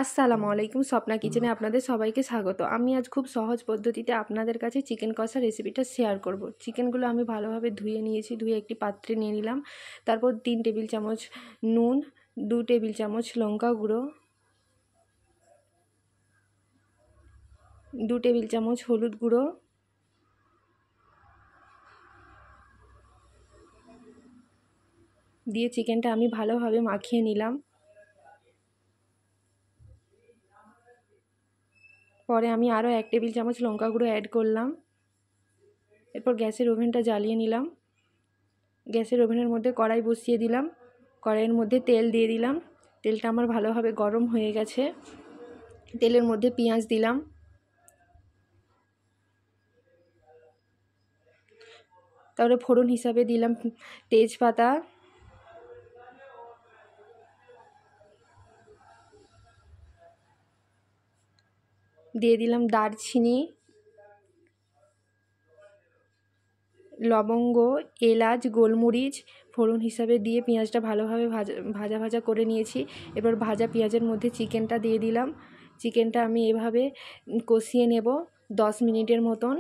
আসসালামু আলাইকুম, স্বপ্না কিচেনে আপনাদের সবাইকে স্বাগত। আমি আজ খুব সহজ পদ্ধতিতে আপনাদের কাছে চিকেন কষা রেসিপিটা শেয়ার করব। চিকেনগুলো আমি ভালোভাবে ধুয়ে নিয়েছি, ধুয়ে একটি পাত্রে নিয়ে নিলাম। তারপর 3 টেবিল চামচ নুন, 2 টেবিল চামচ লঙ্কা গুঁড়ো, 2 টেবিল চামচ হলুদ গুঁড়ো, দিয়ে চিকেনটা আমি ভালোভাবে মাখিয়ে নিলাম। পরে আমি আরও 1 টেবিল চামচ লঙ্কা গুঁড়ো অ্যাড করলাম। এরপর গ্যাসের ওভেনটা জ্বালিয়ে নিলাম। গ্যাসের ওভেনের মধ্যে কড়াই বসিয়ে দিলাম। কড়াইয়ের মধ্যে তেল দিয়ে দিলাম। তেলটা আমার ভালোভাবে গরম হয়ে গেছে। তেলের মধ্যে পেঁয়াজ দিলাম। তারপরে ফোড়ন হিসাবে দিলাম তেজপাতা, দিয়ে দিলাম দারচিনি, লবঙ্গ, এলাচ, গোলমরিচ ফোড়ন হিসাবে দিয়ে পেঁয়াজটা ভালোভাবে ভাজা করে নিয়েছি। এবার ভাজা পেঁয়াজের মধ্যে চিকেনটা দিয়ে দিলাম। চিকেনটা আমি এভাবে কষিয়ে নেব 10 মিনিটের মতন।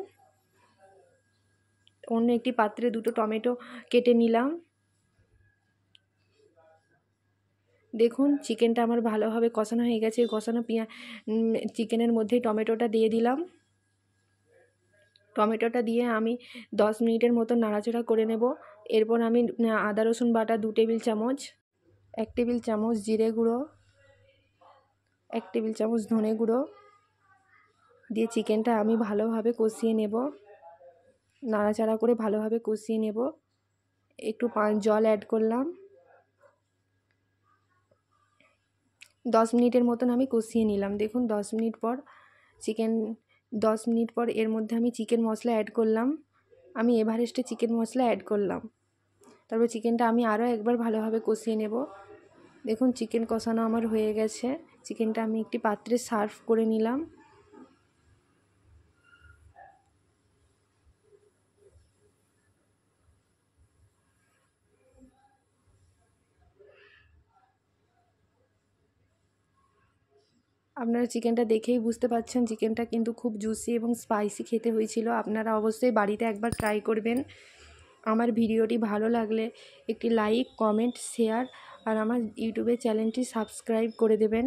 অন্য একটি পাত্রে 2টো টমেটো কেটে নিলাম। দেখুন চিকেনটা আমার ভালোভাবে কষানো হয়ে গেছে। কষানো চিকেনের মধ্যেই টমেটোটা দিয়ে দিলাম। টমেটোটা দিয়ে আমি 10 মিনিটের মতো নাড়াচাড়া করে নেব। এরপর আমি আদা রসুন বাটা 2 টেবিল চামচ, 1 টেবিল চামচ জিরে গুঁড়ো, 1 টেবিল চামচ ধনে গুঁড়ো দিয়ে চিকেনটা আমি ভালোভাবে কষিয়ে নেব। নাড়াচাড়া করে ভালোভাবে কষিয়ে নেব। একটু জল অ্যাড করলাম। 10 মিনিটের মতন আমি কষিয়ে নিলাম। দেখুন 10 মিনিট পর এর মধ্যে আমি চিকেন মশলা অ্যাড করলাম। আমি এভারেস্টে চিকেন মশলা অ্যাড করলাম। তারপর চিকেনটা আমি আরও একবার ভালোভাবে কষিয়ে নেব। দেখুন চিকেন কষানো আমার হয়ে গেছে। চিকেনটা আমি একটি পাত্রে সার্ভ করে নিলাম। আপনারা চিকেনটা দেখেই বুঝতে পারছেন চিকেনটা কিন্তু খুব জুসি এবং স্পাইসি খেতে হয়েছিল। আপনারা অবশ্যই বাড়িতে একবার ট্রাই করবেন। আমার ভিডিওটি ভালো লাগলে একটি লাইক, কমেন্ট, শেয়ার আর আমার ইউটিউবের চ্যানেলটি সাবস্ক্রাইব করে দেবেন।